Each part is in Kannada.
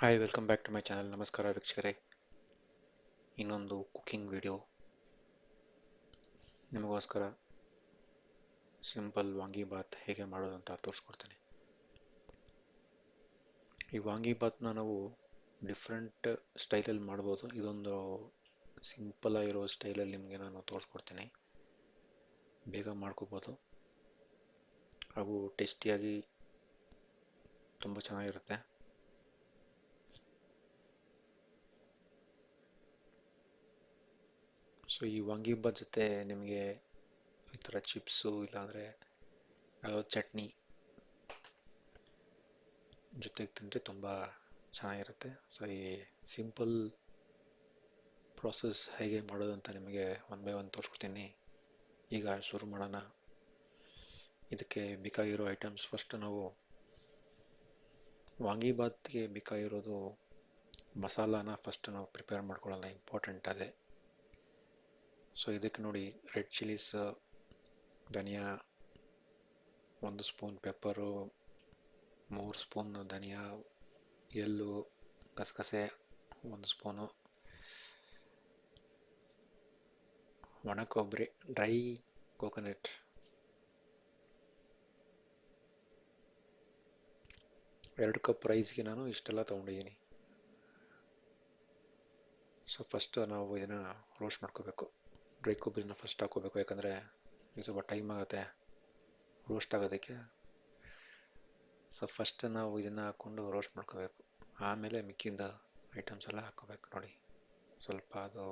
Hi welcome back to my channel. ನಮಸ್ಕಾರ ವೀಕ್ಷಕರೇ. ಇನ್ನೊಂದು ಕುಕಿಂಗ್ ವಿಡಿಯೋ ನಿಮಗೋಸ್ಕರ. ಸಿಂಪಲ್ ವಾಂಗಿಬಾತ್ ಹೇಗೆ ಮಾಡೋದು ಅಂತ ತೋರಿಸ್ಕೊಡ್ತೀನಿ. ಈ ವಾಂಗಿಬಾತ್ನ ನಾವು ಡಿಫ್ರೆಂಟ್ ಸ್ಟೈಲಲ್ಲಿ ಮಾಡ್ಬೋದು. ಇದೊಂದು ಸಿಂಪಲ್ ಆಗಿರೋ ಸ್ಟೈಲಲ್ಲಿ ನಿಮಗೆ ನಾನು ತೋರಿಸ್ಕೊಡ್ತೀನಿ. ಬೇಗ ಮಾಡ್ಕೋಬೋದು ಹಾಗೂ ಟೇಸ್ಟಿಯಾಗಿ ತುಂಬ ಚೆನ್ನಾಗಿರುತ್ತೆ. ಸೊ ಈ ವಾಂಗಿಬಾತ್ ಜೊತೆ ನಿಮಗೆ ಈ ಥರ ಚಿಪ್ಸು ಇಲ್ಲಾಂದರೆ ಯಾವುದೋ ಚಟ್ನಿ ಜೊತೆಗೆ ತಿಂದರೆ ತುಂಬ ಚೆನ್ನಾಗಿರುತ್ತೆ. ಸೊ ಈ ಸಿಂಪಲ್ ಪ್ರಾಸೆಸ್ ಹೇಗೆ ಮಾಡೋದು ಅಂತ ನಿಮಗೆ ಒನ್ ಬೈ ಒನ್ ತೋರಿಸ್ಕೊಡ್ತೀನಿ. ಈಗ ಶುರು ಮಾಡೋಣ. ಇದಕ್ಕೆ ಬೇಕಾಗಿರೋ ಐಟಮ್ಸ್, ಫಸ್ಟ್ ನಾವು ವಾಂಗಿಬಾತ್ಗೆ ಬೇಕಾಗಿರೋದು ಮಸಾಲಾನ ಫಸ್ಟ್ ನಾವು ಪ್ರಿಪೇರ್ ಮಾಡ್ಕೊಳ್ಳೋಣ, ಇಂಪಾರ್ಟೆಂಟ್ ಅದೇ. ಸೊ ಇದಕ್ಕೆ ನೋಡಿ, ರೆಡ್ ಚಿಲ್ಲೀಸ್, ಧನಿಯಾ 1 ಸ್ಪೂನ್, ಪೆಪ್ಪರು 3 ಸ್ಪೂನ್, ಧನಿಯಾ, ಎಳ್ಳು, ಗಸಗಸೆ 1 ಸ್ಪೂನು, ಒಣ ಕೊಬ್ಬರಿ, ಡ್ರೈ ಕೋಕೋನಟ್ 2 ಕಪ್ ರೈಸ್ಗೆ ನಾನು ಇಷ್ಟೆಲ್ಲ ತೊಗೊಂಡಿದ್ದೀನಿ. ಸೊ ಫಸ್ಟ್ ನಾವು ಇದನ್ನು ರೋಸ್ಟ್ ಮಾಡ್ಕೋಬೇಕು. ಡ್ರೈ ಕೊಬ್ಬರಿನ ಫಸ್ಟ್ ಹಾಕೋಬೇಕು, ಯಾಕಂದರೆ ಇದು ಸ್ವಲ್ಪ ಟೈಮ್ ಆಗುತ್ತೆ ರೋಸ್ಟ್ ಆಗೋದಕ್ಕೆ. ಸೊ ಫಸ್ಟ್ ನಾವು ಇದನ್ನು ಹಾಕ್ಕೊಂಡು ರೋಸ್ಟ್ ಮಾಡ್ಕೋಬೇಕು. ಆಮೇಲೆ ಮಿಕ್ಕಿದ ಐಟಮ್ಸ್ ಎಲ್ಲ ಹಾಕ್ಕೋಬೇಕು. ನೋಡಿ, ಸ್ವಲ್ಪ ಅದು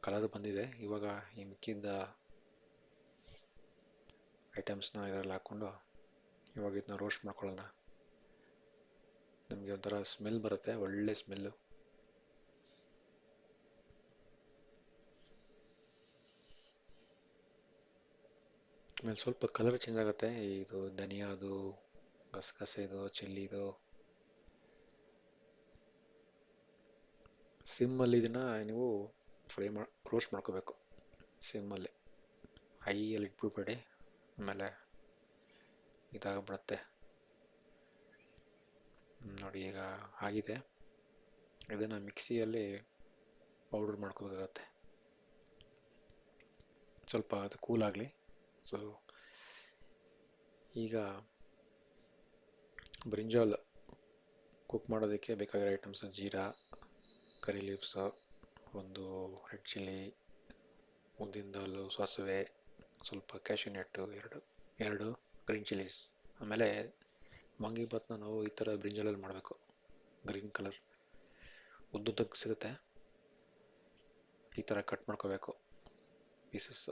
ಕಲರ್ ಬಂದಿದೆ. ಇವಾಗ ಈ ಮಿಕ್ಕಿದ ಐಟಮ್ಸ್ನ ಇದರಲ್ಲಿ ಹಾಕ್ಕೊಂಡು ಇವಾಗ ಇದನ್ನ ರೋಸ್ಟ್ ಮಾಡ್ಕೊಳ್ಳೋಣ. ನಮಗೆ ಒಂಥರ ಸ್ಮೆಲ್ ಬರುತ್ತೆ, ಒಳ್ಳೆ ಸ್ಮೆಲ್ಲು. ಆಮೇಲೆ ಸ್ವಲ್ಪ ಕಲರ್ ಚೇಂಜ್ ಆಗುತ್ತೆ. ಇದು ಧನಿಯಾದು, ಗಸಗಸೆದು, ಚಿಲ್ಲಿದು. ಸಿಮ್ಮಲ್ಲಿ ಇದನ್ನು ನೀವು ರೋಸ್ಟ್ ಮಾಡ್ಕೋಬೇಕು. ಸಿಮ್ಮಲ್ಲಿ, ಹೈಯಲ್ಲಿ ಇಟ್ಬಿಡ್ಬೇಡಿ, ಆಮೇಲೆ ಇದಾಗ್ಬಿಡುತ್ತೆ. ನೋಡಿ, ಈಗ ಆಗಿದೆ. ಇದನ್ನು ಮಿಕ್ಸಿಯಲ್ಲಿ ಪೌಡರ್ ಮಾಡ್ಕೋಬೇಕಾಗತ್ತೆ. ಸ್ವಲ್ಪ ಅದು ಕೂಲ್ ಆಗಲಿ. ಸೊ ಈಗ ಬ್ರಿಂಜಾಲ್ ಕುಕ್ ಮಾಡೋದಕ್ಕೆ ಬೇಕಾಗಿರೋ ಐಟಮ್ಸ್: ಜೀರಾ, ಕರಿ ಲೀವ್ಸ್, 1 ರೆಡ್ ಚಿಲ್ಲಿ, ಉದ್ದಿನ ದಾಲು, ಸಾಸಿವೆ, ಸ್ವಲ್ಪ ಕ್ಯಾಶ್ಯೂ ನಟ್ಟು, 2 ಗ್ರೀನ್ ಚಿಲ್ಲೀಸ್. ಆಮೇಲೆ ವಾಂಗಿಬಾತ್ನ ನಾವು ಈ ಥರ ಬ್ರಿಂಜಾಲಲ್ಲಿ ಮಾಡಬೇಕು. ಗ್ರೀನ್ ಕಲರ್ ಉದ್ದುದ್ದಕ್ಕೆ ಸಿಗುತ್ತೆ. ಈ ಥರ ಕಟ್ ಮಾಡ್ಕೋಬೇಕು ಪೀಸಸ್.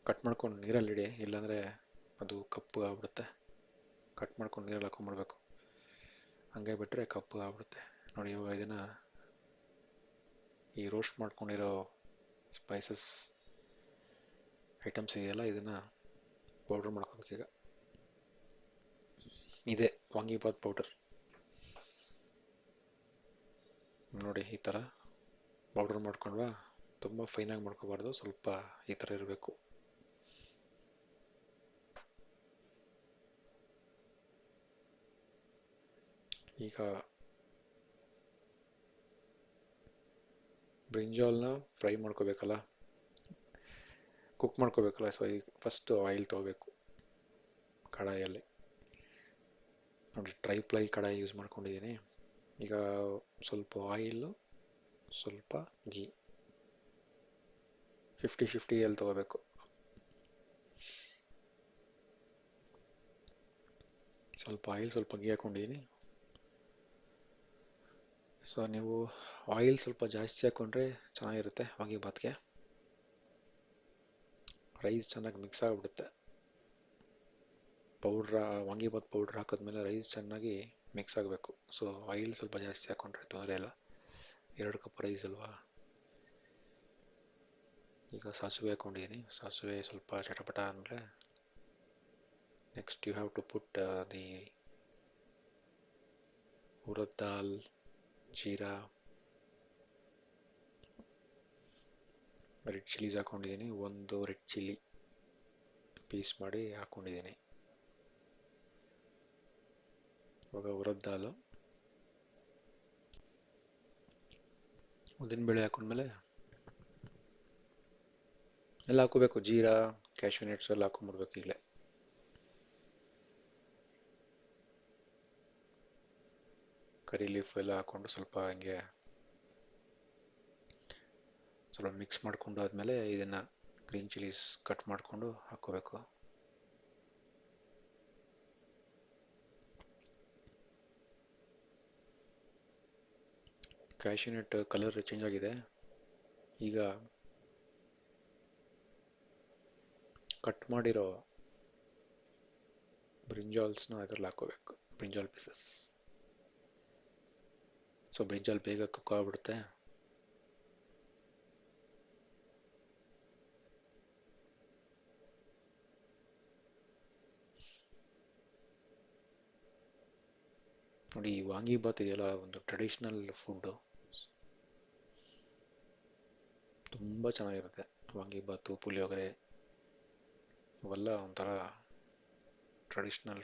ಕಟ್ ಮಾಡ್ಕೊಂಡು ನೀರಲ್ಲಿಡಿ, ಇಲ್ಲಾಂದರೆ ಅದು ಕಪ್ಪು ಆಗ್ಬಿಡುತ್ತೆ. ಕಟ್ ಮಾಡ್ಕೊಂಡು ನೀರಲ್ಲಿ ಹಾಕೊಂಡ್ಬಿಡ್ಬೇಕು, ಹಂಗೆ ಬಿಟ್ಟರೆ ಕಪ್ಪು ಆಗ್ಬಿಡುತ್ತೆ. ನೋಡಿ, ಇವಾಗ ಇದನ್ನು ಈ ರೋಸ್ಟ್ ಮಾಡ್ಕೊಂಡಿರೋ ಸ್ಪೈಸಸ್ ಐಟಮ್ಸ್ ಇದೆಯಲ್ಲ, ಇದನ್ನು ಪೌಡ್ರ್ ಮಾಡ್ಕೋಬೇಕೀಗ. ಇದೆ ವಾಂಗಿಬಾತ್ ಪೌಡರ್. ನೋಡಿ, ಈ ಥರ ಪೌಡ್ರ್ ಮಾಡ್ಕೊಂಡ್ವಾ. ತುಂಬ ಫೈನಾಗಿ ಮಾಡ್ಕೋಬಾರ್ದು, ಸ್ವಲ್ಪ ಈ ಥರ ಇರಬೇಕು. ಈಗ ಬ್ರಿಂಜಾಲ್ನ ಫ್ರೈ ಮಾಡ್ಕೋಬೇಕಲ್ಲ, ಕುಕ್ ಮಾಡ್ಕೋಬೇಕಲ್ಲ. ಸೊ ಈಗ ಫಸ್ಟು ಆಯಿಲ್ ತೊಗೋಬೇಕು ಕಡಾಯಲ್ಲಿ. ನೋಡಿ, ಟ್ರೈಪ್ಲೈ ಕಡಾಯಿ ಯೂಸ್ ಮಾಡ್ಕೊಂಡಿದ್ದೀನಿ. ಈಗ ಸ್ವಲ್ಪ ಆಯಿಲು, ಸ್ವಲ್ಪ ಗೀ, 50-50 ತೊಗೋಬೇಕು. ಸ್ವಲ್ಪ ಆಯಿಲ್, ಸ್ವಲ್ಪ ಗೀ ಹಾಕ್ಕೊಂಡಿದ್ದೀನಿ. ಸೊ ನೀವು ಆಯಿಲ್ ಸ್ವಲ್ಪ ಜಾಸ್ತಿ ಹಾಕ್ಕೊಂಡ್ರೆ ಚೆನ್ನಾಗಿರುತ್ತೆ ವಾಂಗಿಬಾತ್ಗೆ. ರೈಸ್ ಚೆನ್ನಾಗಿ ಮಿಕ್ಸ್ ಆಗಿಬಿಡುತ್ತೆ. ವಾಂಗಿಬಾತ್ ಪೌಡ್ರ್ ಹಾಕಿದ್ಮೇಲೆ ರೈಸ್ ಚೆನ್ನಾಗಿ ಮಿಕ್ಸ್ ಆಗಬೇಕು. ಸೊ ಆಯಿಲ್ ಸ್ವಲ್ಪ ಜಾಸ್ತಿ ಹಾಕ್ಕೊಂಡ್ರೆ ತೊಂದರೆ ಇಲ್ಲ. 2 ಕಪ್ ರೈಸ್ ಅಲ್ವಾ. ಈಗ ಸಾಸಿವೆ ಹಾಕ್ಕೊಂಡಿದ್ದೀನಿ. ಸಾಸಿವೆ ಸ್ವಲ್ಪ ಚಟಪಟ ಅಂದರೆ next you have to put the urad dal, jeera, red chillies ಹಾಕ್ಕೊಂಡಿದ್ದೀನಿ. 1 ರೆಡ್ ಚಿಲ್ಲಿ ಪೀಸ್ ಮಾಡಿ ಹಾಕ್ಕೊಂಡಿದ್ದೀನಿ. ಇವಾಗ ಉರದ್ ದಾಲು, ಉದ್ದಿನಬೇಳೆ ಹಾಕೊಂಡ್ಮೇಲೆ ಎಲ್ಲ ಹಾಕೋಬೇಕು. ಜೀರಾ, ಕ್ಯಾಶ್ಯೂ ನಟ್ಸ್ ಎಲ್ಲ ಹಾಕೊಂಡ್ಬಿಡ್ಬೇಕು ಈಗಲೇ. ಕರಿ ಲೀಫ್ ಎಲ್ಲ ಹಾಕೊಂಡು ಸ್ವಲ್ಪ ಹಿಂಗೆ ಸ್ವಲ್ಪ ಮಿಕ್ಸ್ ಮಾಡ್ಕೊಂಡು ಆದಮೇಲೆ ಇದನ್ನು ಗ್ರೀನ್ ಚಿಲ್ಲೀಸ್ ಕಟ್ ಮಾಡಿಕೊಂಡು ಹಾಕೋಬೇಕು. ಕ್ಯಾಶ್ಯೂ ನಟ್ ಕಲರ್ ಚೇಂಜ್ ಆಗಿದೆ. ಈಗ ಕಟ್ ಮಾಡಿರೋ ಬ್ರಿಂಜಾಲ್ಸ್ನ ಅದರಲ್ಲಿ ಹಾಕೋಬೇಕು, ಬ್ರಿಂಜಾಲ್ ಪೀಸಸ್. ಸೊ ಬ್ರಿಂಜಾಲ್ ಬೇಗ ಕುಕ್ ಆಗ್ಬಿಡುತ್ತೆ. ನೋಡಿ, ಈ ವಾಂಗಿಬಾತ್ ಇದೆಯಲ್ಲ, ಒಂದು ಟ್ರೆಡಿಷ್ನಲ್ ಫುಡ್ಡು, ತುಂಬ ಚೆನ್ನಾಗಿರುತ್ತೆ. ವಾಂಗಿಬಾತು, ಪುಳಿಯೋಗರೆ ಇವೆಲ್ಲ ಒಂಥರ ಟ್ರೆಡಿಷ್ನಲ್.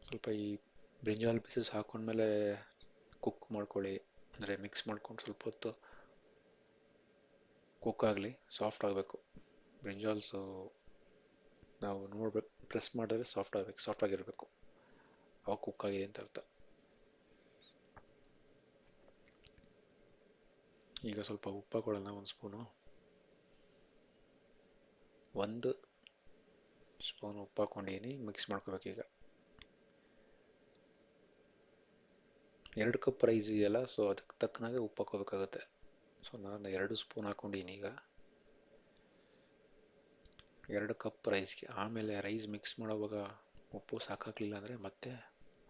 ಸ್ವಲ್ಪ ಈ ಬ್ರಿಂಜಾಲ್ ಪೀಸಸ್ ಹಾಕೊಂಡ್ಮೇಲೆ ಕುಕ್ ಮಾಡ್ಕೊಳ್ಳಿ, ಅಂದರೆ ಮಿಕ್ಸ್ ಮಾಡ್ಕೊಂಡು ಸ್ವಲ್ಪ ಹೊತ್ತು ಕುಕ್ ಆಗಲಿ, ಸಾಫ್ಟ್ ಆಗಬೇಕು. ಬ್ರಿಂಜಾಲ್ಸು ನಾವು ನೋಡ್ಬೇಕು, ಪ್ರೆಸ್ ಮಾಡಿದ್ರೆ ಸಾಫ್ಟ್ ಆಗಬೇಕು, ಸಾಫ್ಟ್ ಆಗಿರಬೇಕು, ಅವಾಗ ಕುಕ್ ಆಗಿದೆ ಅಂತ ಅರ್ಥ. ಈಗ ಸ್ವಲ್ಪ ಉಪ್ಪು ಹಾಕೊಳ್ಳೋಣ, ಒಂದು ಸ್ಪೂನ್ ಉಪ್ಪು ಹಾಕೊಂಡಿದ್ದೀನಿ. ಮಿಕ್ಸ್ ಮಾಡ್ಕೋಬೇಕು. ಈಗ 2 ಕಪ್ ರೈಸ್ ಇದೆಯಲ್ಲ, ಸೊ ಅದಕ್ಕೆ ತಕ್ಕನಾಗೆ ಉಪ್ಪು ಹಾಕೋಬೇಕಾಗುತ್ತೆ. ಸೊ ನಾನು 2 ಸ್ಪೂನ್ ಹಾಕೊಂಡಿದ್ದೀನಿ ಈಗ 2 ಕಪ್ ರೈಸ್ಗೆ. ಆಮೇಲೆ ರೈಸ್ ಮಿಕ್ಸ್ ಮಾಡೋವಾಗ ಉಪ್ಪು ಸಾಕಾಗಲಿಲ್ಲ ಅಂದರೆ ಮತ್ತೆ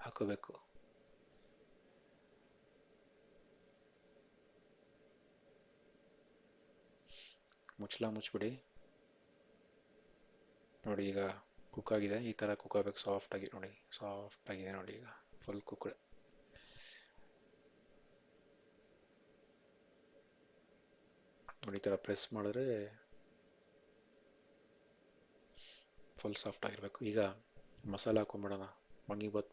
ಹಾಕೋಬೇಕು. ಮುಚ್ಚಳ ಮುಚ್ಚಿಬಿಡಿ. ನೋಡಿ, ಈಗ ಕುಕ್ ಆಗಿದೆ. ಈ ಥರ ಕುಕ್ ಆಗಬೇಕು, ಸಾಫ್ಟಾಗಿ. ನೋಡಿ, ಸಾಫ್ಟ್ ಆಗಿದೆ ನೋಡಿ, ಈಗ ಫುಲ್ ಕುಕ್ಡ್. ನೋಡಿ, ಈ ಥರ ಪ್ರೆಸ್ ಮಾಡಿದ್ರೆ ಫುಲ್ ಸಾಫ್ಟ್ ಆಗಿರಬೇಕು. ಈಗ ಮಸಾಲೆ ಹಾಕೊಂಡ್ಬಿಡೋಣ. ವಾಂಗಿಬಾತ್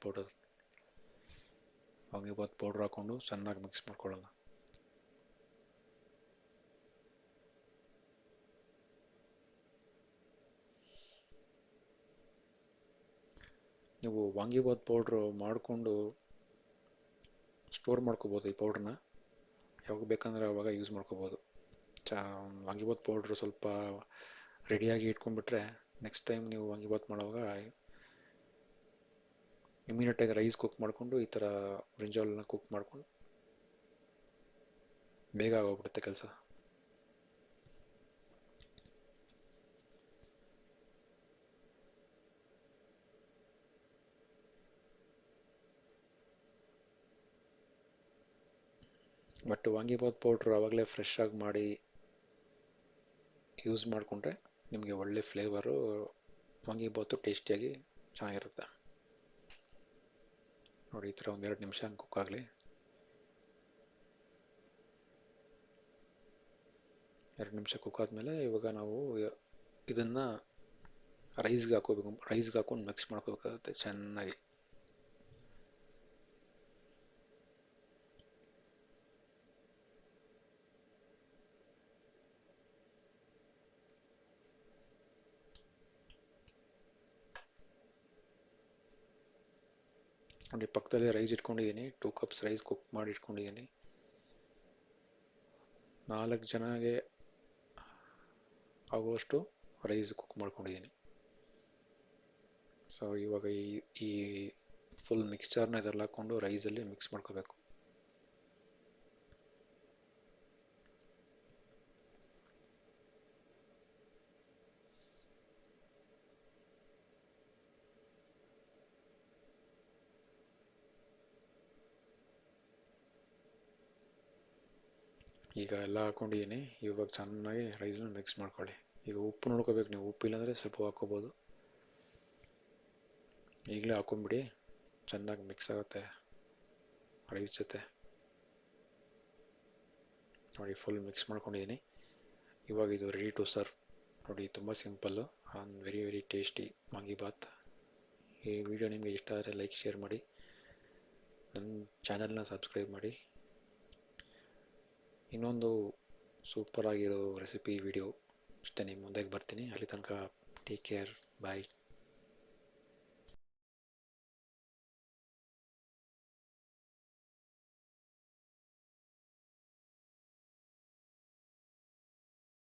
ಪೌಡ್ರ್ ಹಾಕ್ಕೊಂಡು ಚೆನ್ನಾಗಿ ಮಿಕ್ಸ್ ಮಾಡ್ಕೊಳ್ಳೋಣ. ನೀವು ವಾಂಗಿಬಾತ್ ಪೌಡ್ರು ಮಾಡಿಕೊಂಡು ಸ್ಟೋರ್ ಮಾಡ್ಕೋಬೋದು. ಈ ಪೌಡ್ರನ್ನ ಯಾವಾಗ ಬೇಕಂದ್ರೆ ಅವಾಗ ಯೂಸ್ ಮಾಡ್ಕೋಬೋದು. ವಾಂಗಿಬಾತ್ ಪೌಡ್ರು ಸ್ವಲ್ಪ ರೆಡಿಯಾಗಿ ಇಟ್ಕೊಂಡ್ಬಿಟ್ರೆ ನೆಕ್ಸ್ಟ್ ಟೈಮ್ ನೀವು ವಾಂಗಿಬಾತ್ ಮಾಡುವಾಗ ಇಮಿಡಿಯೇಟಾಗಿ ರೈಸ್ ಕುಕ್ ಮಾಡಿಕೊಂಡು ಈ ಥರ ಬ್ರಿಂಜಾಲ್ನ ಕುಕ್ ಮಾಡ್ಕೊಂಡು ಬೇಗ ಆಗೋಗ್ಬಿಡುತ್ತೆ ಕೆಲಸ. ಬಟ್ ವಾಂಗಿಬಾತ್ ಪೌಡ್ರು ಆವಾಗಲೇ ಫ್ರೆಶ್ ಆಗಿ ಮಾಡಿ ಯೂಸ್ ಮಾಡಿಕೊಂಡ್ರೆ ನಿಮಗೆ ಒಳ್ಳೆ ಫ್ಲೇವರು, ವಾಂಗಿಬಾತು ಟೇಸ್ಟಿಯಾಗಿ ಚೆನ್ನಾಗಿರುತ್ತೆ. ನೋಡಿ, ಈ ಥರ 1-2 ನಿಮಿಷ ಕುಕ್ ಆಗಲಿ. 2 ನಿಮಿಷ ಕುಕ್ ಆದಮೇಲೆ ಇವಾಗ ನಾವು ಇದನ್ನು ರೈಸ್ಗೆ ಹಾಕೊಂಡು ಮಿಕ್ಸ್ ಮಾಡ್ಕೋಬೇಕಾಗುತ್ತೆ ಚೆನ್ನಾಗಿ. ನೋಡಿ, ಪಕ್ಕದಲ್ಲಿ ರೈಸ್ ಇಟ್ಕೊಂಡಿದ್ದೀನಿ. 2 ಕಪ್ಸ್ ರೈಸ್ ಕುಕ್ ಮಾಡಿ ಇಟ್ಕೊಂಡಿದ್ದೀನಿ. 4 ಜನಗೆ ಆಗುವಷ್ಟು ರೈಸ್ ಕುಕ್ ಮಾಡ್ಕೊಂಡಿದ್ದೀನಿ. ಸೊ ಇವಾಗ ಈ ಫುಲ್ ಮಿಕ್ಸ್ಚರ್ನ ಇದರಲ್ಲಿ ಹಾಕ್ಕೊಂಡು ರೈಸಲ್ಲಿ ಮಿಕ್ಸ್ ಮಾಡ್ಕೋಬೇಕು. ಈಗ ಎಲ್ಲ ಹಾಕೊಂಡಿದ್ದೀನಿ. ಇವಾಗ ಚೆನ್ನಾಗಿ ರೈಸ್ನ ಮಿಕ್ಸ್ ಮಾಡ್ಕೊಳ್ಳಿ. ಈಗ ಉಪ್ಪು ನೋಡ್ಕೋಬೇಕು ನೀವು. ಉಪ್ಪು ಇಲ್ಲಾಂದರೆ ಸ್ವಲ್ಪ ಹಾಕ್ಕೋಬೋದು. ಈಗಲೇ ಹಾಕೊಂಡ್ಬಿಡಿ, ಚೆನ್ನಾಗಿ ಮಿಕ್ಸ್ ಆಗುತ್ತೆ. ರೈಸ್ ಜೊತೆ. ನೋಡಿ ಫುಲ್ ಮಿಕ್ಸ್ ಮಾಡ್ಕೊಂಡಿದ್ದೀನಿ. ಇವಾಗ ಇದು ರೆಡಿ ಟು ಸರ್ವ್. ನೋಡಿ ತುಂಬ simple and very very tasty vangibath. ಈ ವಿಡಿಯೋ ನಿಮಗೆ ಇಷ್ಟ ಆದರೆ ಲೈಕ್ ಶೇರ್ ಮಾಡಿ, ನನ್ನ ಚಾನಲ್ನ ಸಬ್ಸ್ಕ್ರೈಬ್ ಮಾಡಿ. ಇನ್ನೊಂದು ಸೂಪರ್ ಆಗಿರೋ ರೆಸಿಪಿ ವಿಡಿಯೋ ಅಷ್ಟೇ ನಿಮ್ಮ ಮುಂದೆಗೆ ಬರ್ತೀನಿ. ಅಲ್ಲಿ ತನಕ ಟೇಕ್ ಕೇರ್, ಬಾಯ್.